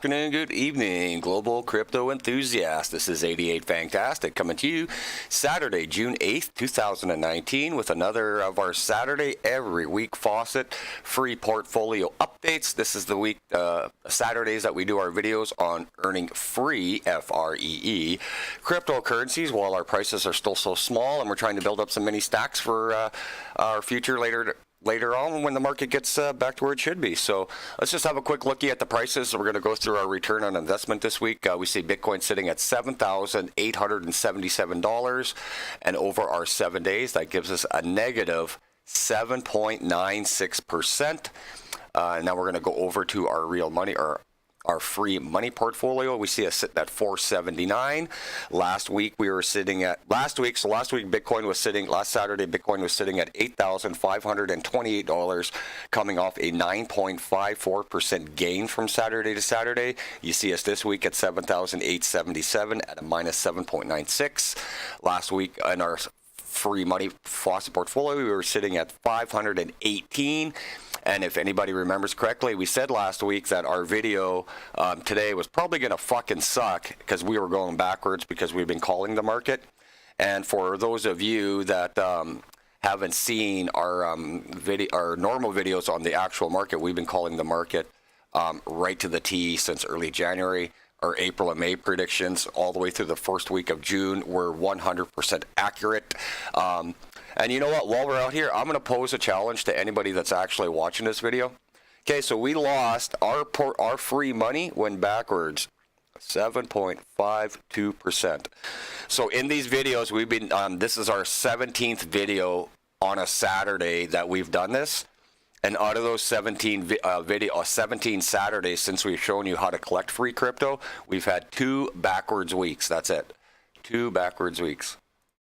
afternoon, good evening, global crypto enthusiasts. This is 88 Fantastic coming to you Saturday, June 8th, 2019 with another of our Saturday every week Faucet free portfolio updates. This is the week, Saturdays that we do our videos on earning free, F-R-E-E, cryptocurrencies while our prices are still so small and we're trying to build up some mini stacks for our future later on when the market gets back to where it should be. So let's just have a quick looky at the prices. We're going to go through our return on investment this week. We see Bitcoin sitting at $7,877, and over our 7 days, that gives us a negative 7.96%. Now we're going to go over to our real money, or our free money portfolio. We see us sitting at 479. Last week Bitcoin was sitting, last Saturday Bitcoin was sitting at $8,528, coming off a 9.54% gain from Saturday to Saturday. You see us this week at 7,877 at a minus 7.96. Last week in our free money Faucet portfolio, we were sitting at 518. And if anybody remembers correctly, we said last week that our video today was probably going to fucking suck because we were going backwards because we've been calling the market. And for those of you that haven't seen our our normal videos on the actual market, we've been calling the market right to the T since early January. Our April and May predictions all the way through the first week of June were 100% accurate. And you know what? While we're out here, I'm going to pose a challenge to anybody that's actually watching this video. Okay, so we lost our free money went backwards 7.52%. So in these videos, we've been this is our 17th video on a Saturday that we've done this. And out of those 17 Saturdays since we've shown you how to collect free crypto, we've had 2 backwards weeks. That's it. 2 backwards weeks.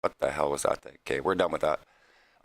What the hell was that thing? Okay, we're done with that.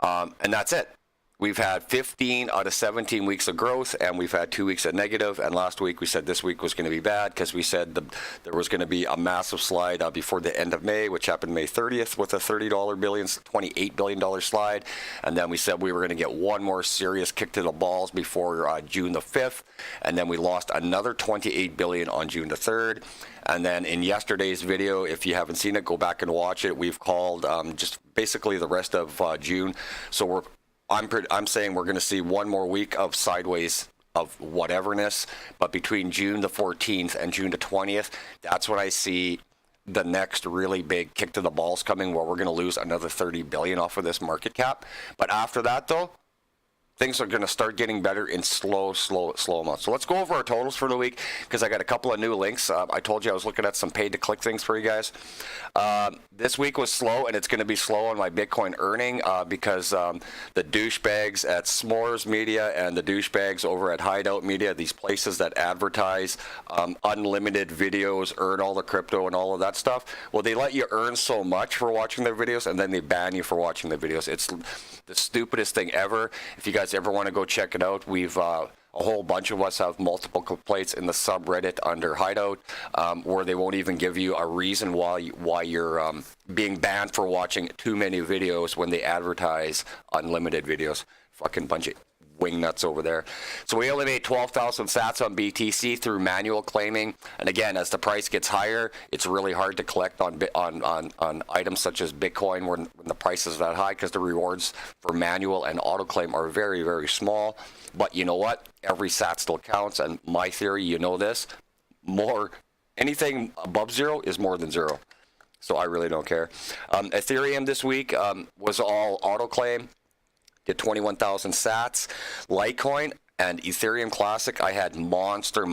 And that's it. We've had 15 out of 17 weeks of growth, and we've had 2 weeks of negative. And last week we said this week was going to be bad because we said there was going to be a massive slide before the end of May, which happened May 30th with a $28 billion slide. And then we said we were going to get one more serious kick to the balls before June the 5th. And then we lost another $28 billion on June the 3rd. And then in yesterday's video, if you haven't seen it, go back and watch it. We've called just basically the rest of June. So I'm saying we're going to see one more week of sideways of whateverness, but between June the 14th and June the 20th, that's when I see the next really big kick to the balls coming, where we're going to lose another 30 billion off of this market cap. But after that, though, things are going to start getting better in slow amounts. So let's go over our totals for the week, because I got a couple of new links. I told you I was looking at some paid-to-click things for you guys. This week was slow, and it's going to be slow on my Bitcoin earning because the douchebags at S'mores Media and the douchebags over at Hideout Media, these places that advertise unlimited videos, earn all the crypto and all of that stuff, well, they let you earn so much for watching their videos, and then they ban you for watching the videos. It's the stupidest thing ever. If you guys ever want to go check it out, we've a whole bunch of us have multiple complaints in the subreddit under Hideout, where they won't even give you a reason why you're being banned for watching too many videos when they advertise unlimited videos. Fucking bunch of wingnuts over there. So we only made 12,000 sats on BTC through manual claiming. And again, as the price gets higher, it's really hard to collect on items such as Bitcoin when the price is that high, because the rewards for manual and auto claim are very, very small. But you know what? Every sat still counts. And my theory, you know this, anything above 0 is more than 0. So I really don't care. Ethereum this week was all auto claim. Did 21,000 sats. Litecoin and Ethereum Classic, I had monster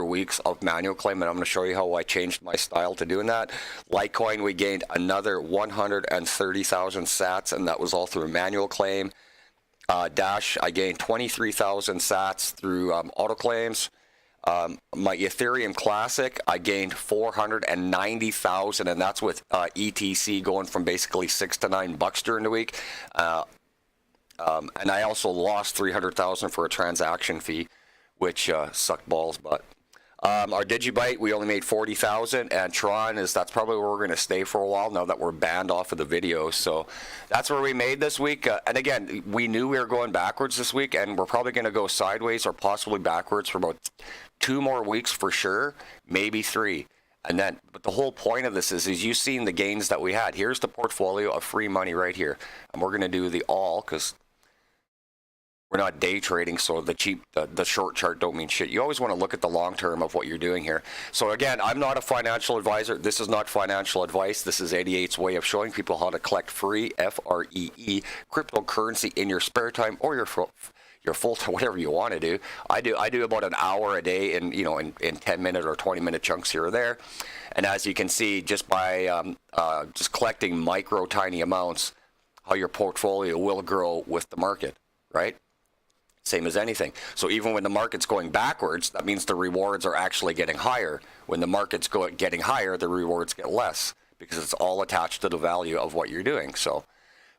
weeks of manual claim, and I'm going to show you how I changed my style to doing that. Litecoin, we gained another 130,000 sats, and that was all through manual claim. Dash, I gained 23,000 sats through auto claims. My Ethereum Classic, I gained 490,000, and that's with ETC going from basically $6 to $9 during the week. And I also lost 300,000 for a transaction fee, which sucked balls. But Our Digibyte, we only made 40,000, and Tron that's probably where we're going to stay for a while now that we're banned off of the videos. So that's where we made this week. And again, we knew we were going backwards this week, and we're probably going to go sideways or possibly backwards for about 2 more weeks for sure, maybe 3. And then, but the whole point of this is you've seen the gains that we had. Here's the portfolio of free money right here, and we're going to do the all because we're not day trading, so the short chart don't mean shit. You always want to look at the long term of what you're doing here. So again, I'm not a financial advisor. This is not financial advice. This is 88's way of showing people how to collect free FREE cryptocurrency in your spare time or your full time, whatever you want to do. I do about an hour a day in 10-minute or 20-minute chunks here or there. And as you can see, just by just collecting micro tiny amounts, how your portfolio will grow with the market, right? Same as anything. So even when the market's going backwards, that means the rewards are actually getting higher. When the market's getting higher, the rewards get less because it's all attached to the value of what you're doing. So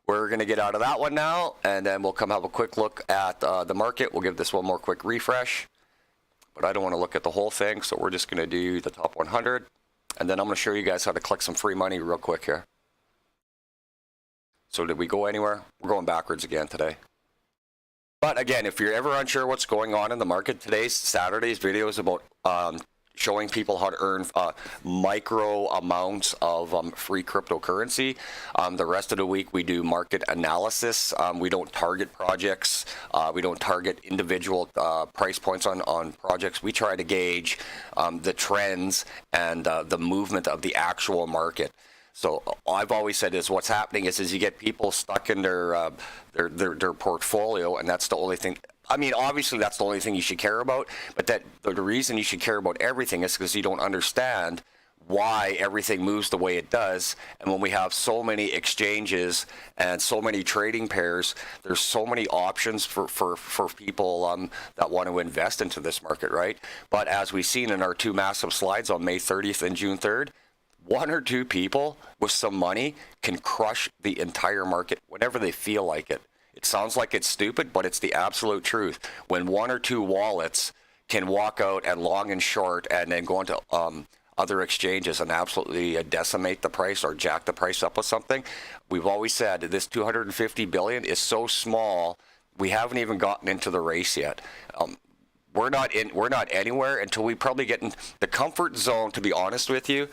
we're going to get out of that one now, and then we'll come have a quick look at the market. We'll give this one more quick refresh, but I don't want to look at the whole thing, so we're just going to do the top 100, and then I'm going to show you guys how to collect some free money real quick here. So did we go anywhere? We're going backwards again today. But again, if you're ever unsure what's going on in the market, Saturday's video is about showing people how to earn micro amounts of free cryptocurrency. The rest of the week we do market analysis. We don't target projects. We don't target individual price points on projects. We try to gauge the trends and the movement of the actual market. So I've always said is what's happening is you get people stuck in their portfolio, and that's the only thing. I mean, obviously that's the only thing you should care about, but the reason you should care about everything is because you don't understand why everything moves the way it does. And when we have so many exchanges and so many trading pairs, there's so many options for people that want to invest into this market, right? But as we've seen in our 2 massive slides on May 30th and June 3rd, 1 or 2 people with some money can crush the entire market whenever they feel like it. It sounds like it's stupid, but it's the absolute truth. When 1 or 2 wallets can walk out and long and short and then go into other exchanges and absolutely decimate the price or jack the price up with something, we've always said this 250 billion is so small, we haven't even gotten into the race yet. We're not anywhere until we probably get in the comfort zone, to be honest with you.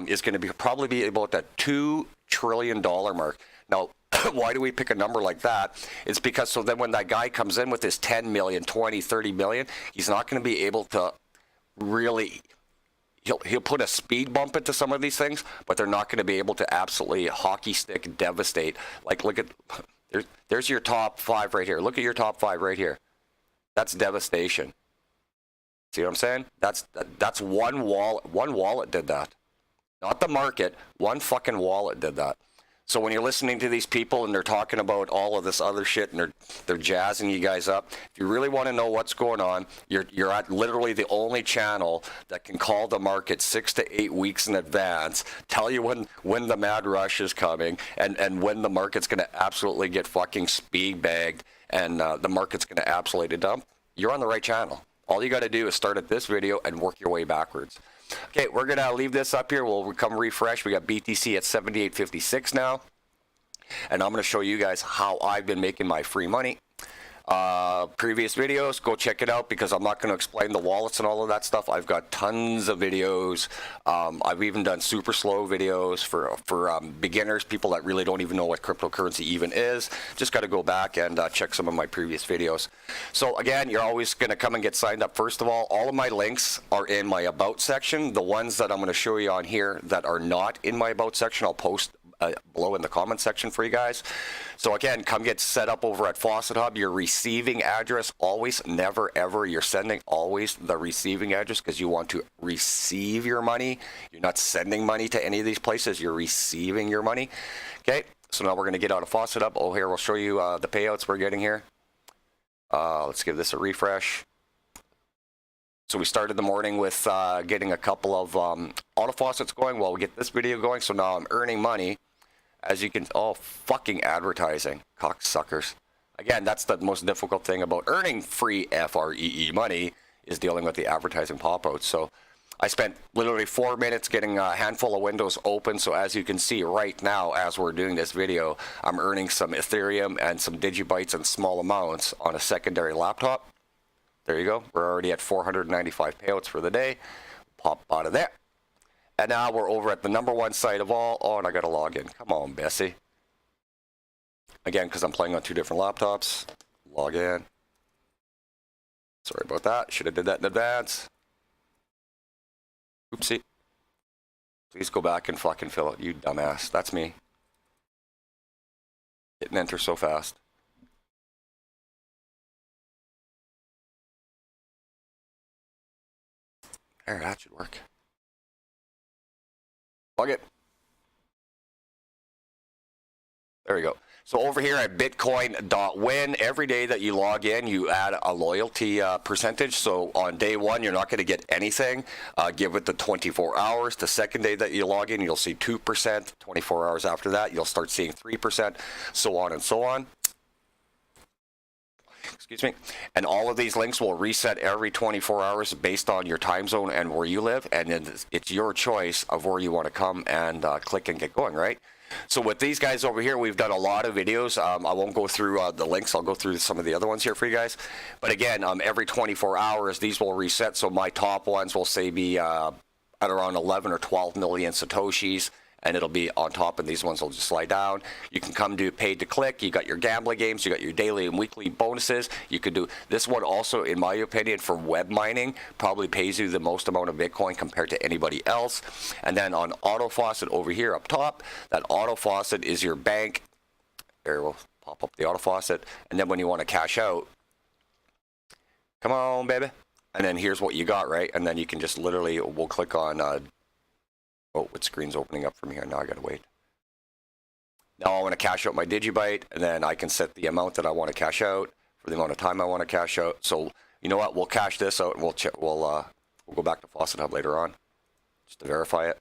Is going to probably be about that $2 trillion mark. Now, why do we pick a number like that? It's because so then when that guy comes in with his 10 million, 20, 30 million, he's not going to be able to really, he'll put a speed bump into some of these things, but they're not going to be able to absolutely hockey stick devastate. Like look at, there's your top 5 right here. Look at your top 5 right here. That's devastation. See what I'm saying? That's one wallet. One wallet did that. Not the market, one fucking wallet did that. So when you're listening to these people and they're talking about all of this other shit and they're jazzing you guys up, if you really want to know what's going on, you're at literally the only channel that can call the market 6 to 8 weeks in advance, tell you when the mad rush is coming and when the market's going to absolutely get fucking speed bagged and the market's going to absolutely dump. You're on the right channel. All you got to do is start at this video and work your way backwards. Okay, we're going to leave this up here. We'll come refresh. We got BTC at 78.56 now. And I'm going to show you guys how I've been making my free money. Previous videos, go check it out because I'm not going to explain the wallets and all of that stuff. I've got tons of videos. I've even done super slow videos for beginners, people that really don't even know what cryptocurrency even is. Just got to go back and check some of my previous videos. So again, you're always going to come and get signed up. First of all of my links are in my About section. The ones that I'm going to show you on here that are not in my About section, I'll post below in the comment section for you guys. So again, come get set up over at Faucet Hub. Your receiving address, always, never, ever, you're sending always the receiving address because you want to receive your money. You're not sending money to any of these places. You're receiving your money. Okay, so now we're going to get out of Faucet Hub. Oh, here, we'll show you the payouts we're getting here. Let's give this a refresh. So we started the morning with getting a couple of auto faucets going while we get this video going. So now I'm earning money. As you can, fucking advertising, cocksuckers. Again, that's the most difficult thing about earning free FREE money is dealing with the advertising pop-outs. So I spent literally 4 minutes getting a handful of windows open. So as you can see right now, as we're doing this video, I'm earning some Ethereum and some Digibytes in small amounts on a secondary laptop. There you go. We're already at 495 payouts for the day. Pop out of there. And now we're over at the #1 site of all. Oh, and I got to log in. Come on, Bessie. Again, because I'm playing on 2 different laptops. Log in. Sorry about that. Should have did that in advance. Oopsie. Please go back and fucking fill it, you dumbass. That's me. Hitting enter so fast. There, that should work. Plug it. There we go. So over here at bitcoin.win, every day that you log in, you add a loyalty percentage. So on day 1, you're not going to get anything. Give it the 24 hours. The second day that you log in, you'll see 2%. 24 hours after that, you'll start seeing 3%, so on and so on. Excuse me. And all of these links will reset every 24 hours based on your time zone and where you live. And it's your choice of where you want to come and click and get going, right? So with these guys over here, we've done a lot of videos. I won't go through the links. I'll go through some of the other ones here for you guys. But again, every 24 hours, these will reset. So my top ones will say be at around 11 or 12 million Satoshis. And it'll be on top, and these ones will just slide down. You can come do paid to click. You got your gambling games. You got your daily and weekly bonuses. You could do this one also, in my opinion, for web mining, probably pays you the most amount of Bitcoin compared to anybody else. And then on Auto Faucet over here up top, that Auto Faucet is your bank. There, we'll pop up the Auto Faucet. And then when you want to cash out, come on, baby. And then here's what you got, right? And then you can just literally, we'll click on oh, what screen's opening up from here? Now I gotta wait. Now I want to cash out my Digibyte, and then I can set the amount that I want to cash out for the amount of time I want to cash out. So you know what? We'll cash this out, and we'll check. We'll go back to Faucet Hub later on, just to verify it.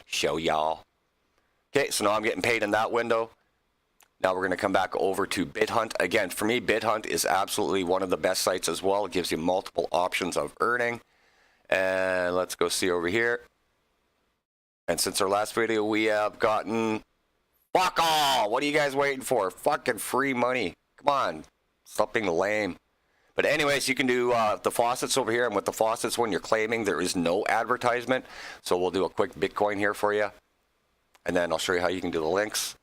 Show y'all. Okay, so now I'm getting paid in that window. Now we're going to come back over to BitHunt. Again, for me, BitHunt is absolutely one of the best sites as well. It gives you multiple options of earning. And let's go see over here. And since our last video, we have gotten, fuck all. What are you guys waiting for? Fucking free money. Come on. Stop being lame. But anyways, you can do the faucets over here. And with the faucets, when you're claiming, there is no advertisement. So we'll do a quick Bitcoin here for you. And then I'll show you how you can do the links.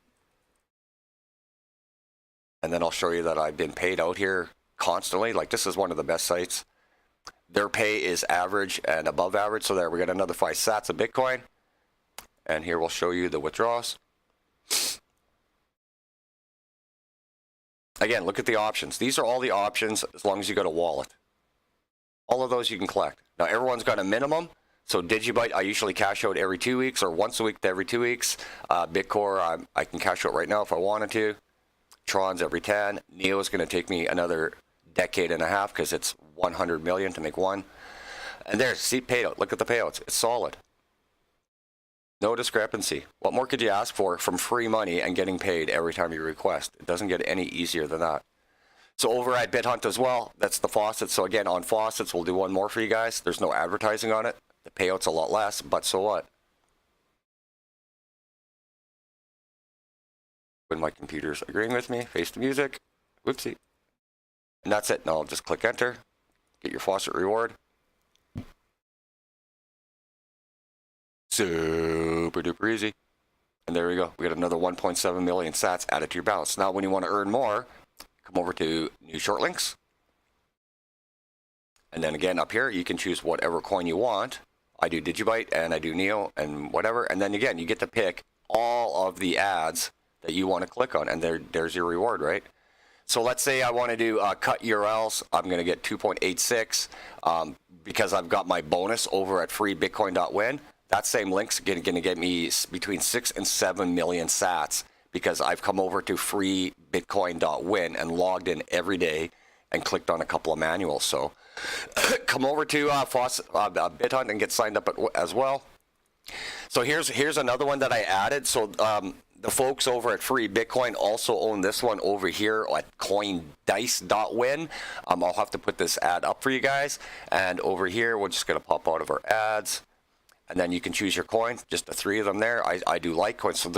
And then I'll show you that I've been paid out here constantly. Like, this is one of the best sites. Their pay is average and above average. So there, we got another 5 sats of Bitcoin. And here we'll show you the withdrawals. Again, look at the options. These are all the options as long as you got a wallet. All of those you can collect. Now, everyone's got a minimum. So Digibyte, I usually cash out every 2 weeks or once a week to every 2 weeks. Bitcore, I can cash out right now if I wanted to. Tron's every 10. Neo is going to take me another decade and a half because it's 100 million to make one. And there's, see, payout. Look at the payouts. It's solid. No discrepancy. What more could you ask for from free money and getting paid every time you request? It doesn't get any easier than that. So over at BitHunt as well, that's the faucets. So again, on faucets, we'll do one more for you guys. There's no advertising on it. The payout's a lot less, but so what? When my computer's agreeing with me, face the music. Whoopsie. And that's it. Now I'll just click enter. Get your faucet reward. Super duper easy. And there we go. We got another 1.7 million sats added to your balance. Now when you want to earn more, come over to new short links. And then again up here, you can choose whatever coin you want. I do Digibyte and I do Neo and whatever. And then again, you get to pick all of the ads that you want to click on. And there's your reward, right? So let's say I want to do cut URLs. I'm going to get 2.86 because I've got my bonus over at freebitcoin.win. That same link's going to get me between 6 and 7 million sats because I've come over to freebitcoin.win and logged in every day and clicked on a couple of manuals. So come over to BitHunt and get signed up as well. So here's another one that I added. So the folks over at Free Bitcoin also own this one over here at CoinDice.win. I'll have to put this ad up for you guys. And over here, we're just going to pop out of our ads. And then you can choose your coin, just the 3 of them there. I do Litecoin. So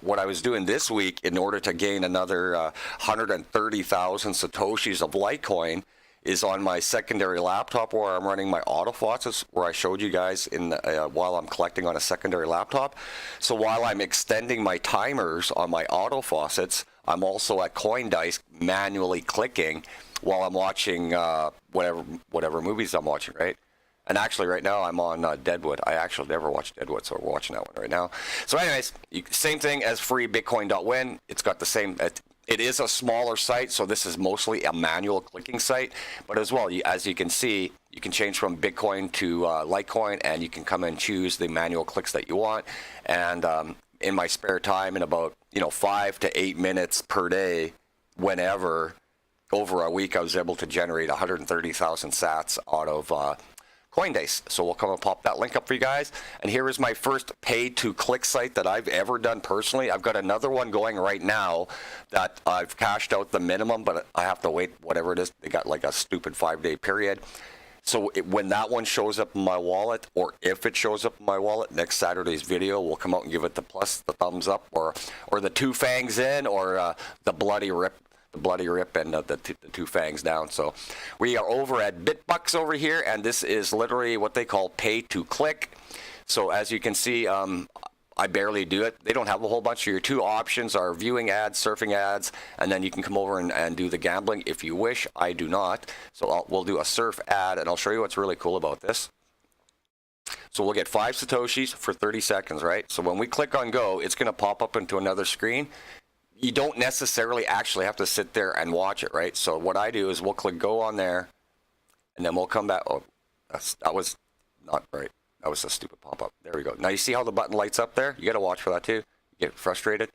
what I was doing this week in order to gain another 130,000 Satoshis of Litecoin is on my secondary laptop where I'm running my auto faucets, where I showed you guys in while I'm collecting on a secondary laptop. So while I'm extending my timers on my auto faucets, I'm also at CoinDice manually clicking while I'm watching whatever movies I'm watching, right? And actually, right now, I'm on Deadwood. I actually never watched Deadwood, so we're watching that one right now. So anyways, same thing as freebitcoin.win. It's got the same... It is a smaller site, so this is mostly a manual clicking site. But as well, as you can see, you can change from Bitcoin to Litecoin, and you can come and choose the manual clicks that you want. And in my spare time, in about 5 to 8 minutes per day, whenever, over a week, I was able to generate 130,000 sats out of... CoinDice. So we'll come and pop that link up for you guys. And here is my first pay-to-click site that I've ever done personally. I've got another one going right now that I've cashed out the minimum, but I have to wait whatever it is. They got like a stupid 5-day period. So when that one shows up in my wallet, or if it shows up in my wallet, next Saturday's video, we'll come out and give it the plus, the thumbs up, or the 2 fangs in, or the bloody rip. The bloody rip and the 2 fangs down. So we are over at BitBucks over here, and this is literally what they call pay to click. So as you can see, I barely do it. They don't have a whole bunch. Your 2 options are viewing ads, surfing ads, and then you can come over and do the gambling if you wish. I do not. So we'll do a surf ad, and I'll show you what's really cool about this. So we'll get 5 Satoshis for 30 seconds, right? So when we click on go, it's going to pop up into another screen. You don't necessarily actually have to sit there and watch it, right? So what I do is we'll click go on there, and then we'll come back. Oh, that was not right. That was a stupid pop-up. There we go. Now you see how the button lights up there? You got to watch for that too. You get frustrated.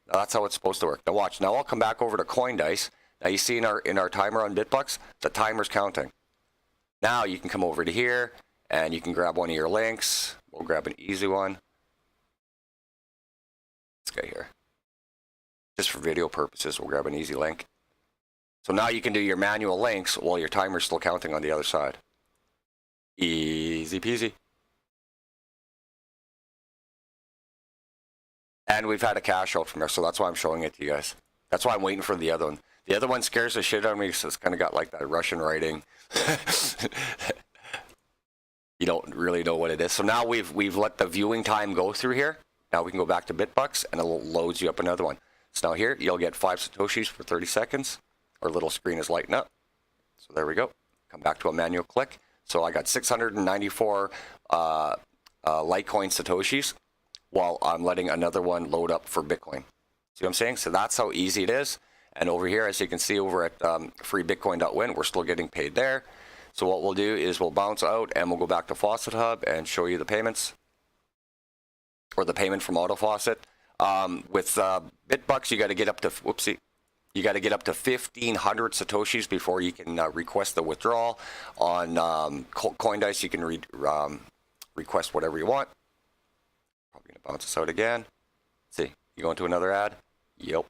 Now, that's how it's supposed to work. Now watch. Now I'll come back over to CoinDice. Now you see in our timer on BitBucks, the timer's counting. Now you can come over to here, and you can grab one of your links. We'll grab an easy one. This guy here. Just for video purposes, we'll grab an easy link. So now you can do your manual links while your timer's still counting on the other side. Easy peasy. And we've had a cash out from there, so that's why I'm showing it to you guys. That's why I'm waiting for the other one. The other one scares the shit out of me, so it's kind of got like that Russian writing. You don't really know what it is. So now we've let the viewing time go through here. Now we can go back to BitBucks, and it'll load you up another one. So now here, you'll get 5 Satoshis for 30 seconds. Our little screen is lighting up. So there we go. Come back to a manual click. So I got 694 Litecoin Satoshis while I'm letting another one load up for Bitcoin. See what I'm saying? So that's how easy it is. And over here, as you can see over at freebitcoin.win, we're still getting paid there. So what we'll do is we'll bounce out and we'll go back to Faucet Hub and show you the payments, or the payment from Auto Faucet. With BitBucks, you got to get up to, whoopsie, you got to get up to 1,500 Satoshis before you can request the withdrawal. On CoinDice, you can request whatever you want. Probably going to bounce us out again. See, you go into another ad? Yep.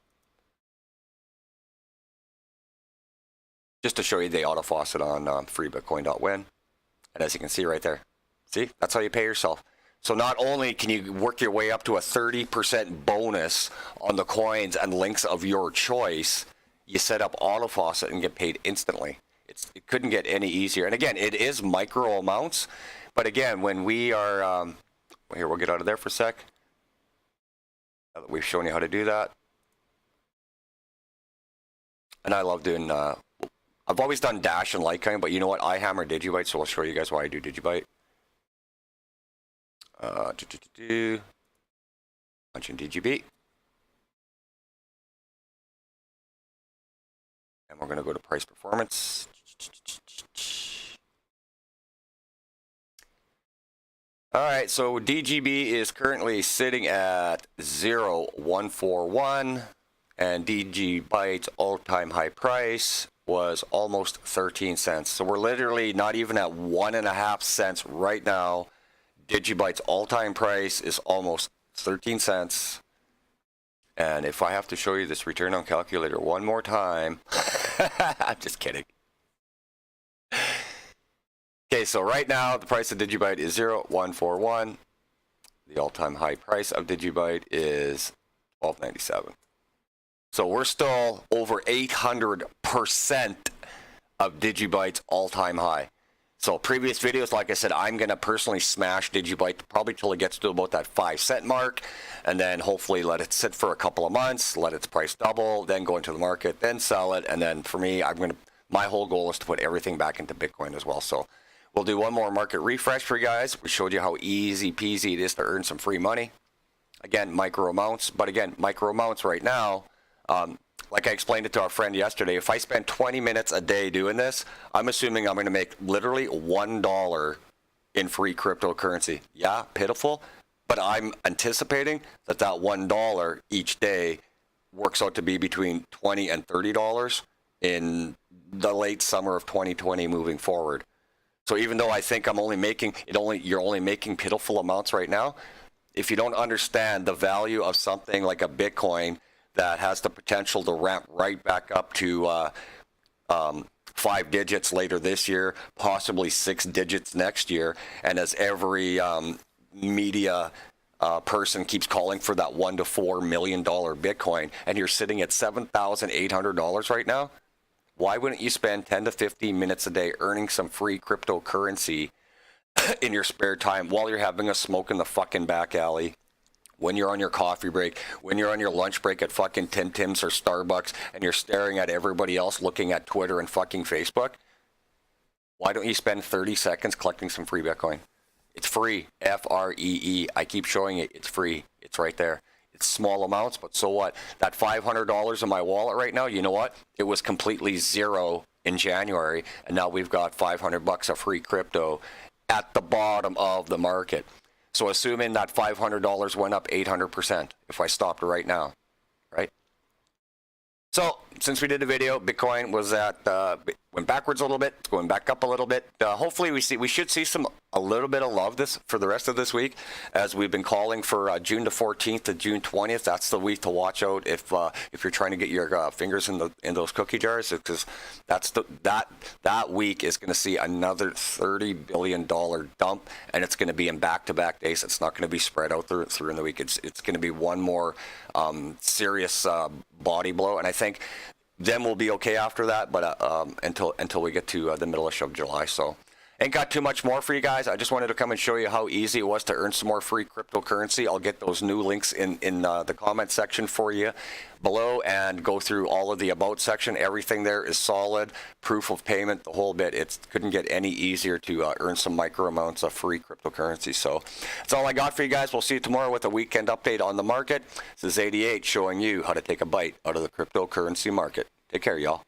Just to show you the Auto Faucet on freebitcoin.win. And as you can see right there, see, that's how you pay yourself. So not only can you work your way up to a 30% bonus on the coins and links of your choice, you set up Auto Faucet and get paid instantly. It couldn't get any easier. And again, it is micro amounts. But again, when we are, here, we'll get out of there for a sec. Now that we've shown you how to do that. And I love doing, I've always done Dash and Litecoin, but you know what? I hammer Digibyte, so I'll show you guys why I do Digibyte. Punch in Digibyte. And we're going to go to price performance. All right, so DGB is currently sitting at 0.141, and Digibyte's all-time high price was almost 13 cents. So we're literally not even at 1.5 cents right now. Digibyte's all-time price is almost 13 cents. And if I have to show you this return on calculator one more time, I'm just kidding. Okay, so right now the price of Digibyte is 0.141. The all-time high price of Digibyte is $12.97. So we're still over 800% of Digibyte's all-time high. So previous videos, like I said, I'm going to personally smash Digibyte probably till it gets to about that 5-cent mark, and then hopefully let it sit for a couple of months, let its price double, then go into the market, then sell it, and then for me, my whole goal is to put everything back into Bitcoin as well. So we'll do one more market refresh for you guys. We showed you how easy peasy it is to earn some free money. Again, micro amounts, but again, micro amounts right now. Like I explained it to our friend yesterday, if I spend 20 minutes a day doing this, I'm assuming I'm going to make literally $1 in free cryptocurrency. Yeah, pitiful, but I'm anticipating that $1 each day works out to be between $20 and $30 in the late summer of 2020 moving forward. So even though I think you're only making pitiful amounts right now, if you don't understand the value of something like a Bitcoin that has the potential to ramp right back up to 5 digits later this year, possibly 6 digits next year. And as every media person keeps calling for that $1 to $4 million Bitcoin, and you're sitting at $7,800 right now, why wouldn't you spend 10 to 15 minutes a day earning some free cryptocurrency in your spare time while you're having a smoke in the fucking back alley? When you're on your coffee break, when you're on your lunch break at fucking Tim Tams or Starbucks, and you're staring at everybody else looking at Twitter and fucking Facebook, why don't you spend 30 seconds collecting some free Bitcoin? It's free. F-R-E-E. I keep showing it. It's free. It's right there. It's small amounts, but so what? That $500 in my wallet right now, you know what? It was completely zero in January, and now we've got $500 of free crypto at the bottom of the market. So assuming that $500 went up 800% if I stopped right now, right? So since we did a video, Bitcoin was went backwards a little bit. It's going back up a little bit. Hopefully we should see a little bit of love for the rest of this week, as we've been calling for June the 14th to June 20th. That's the week to watch out if you're trying to get your fingers in those cookie jars, because that week is going to see another $30 billion dump, and it's going to be in back-to-back days. It's not going to be spread out through in the week. It's going to be one more serious body blow, and I think then we'll be okay after that, but until we get to the middle of July. So ain't got too much more for you guys. I just wanted to come and show you how easy it was to earn some more free cryptocurrency. I'll get those new links in the comment section for you below, and go through all of the about section. Everything there is solid, proof of payment, the whole bit. It couldn't get any easier to earn some micro amounts of free cryptocurrency. So that's all I got for you guys. We'll see you tomorrow with a weekend update on the market. This is 88 showing you how to take a bite out of the cryptocurrency market. Take care, y'all.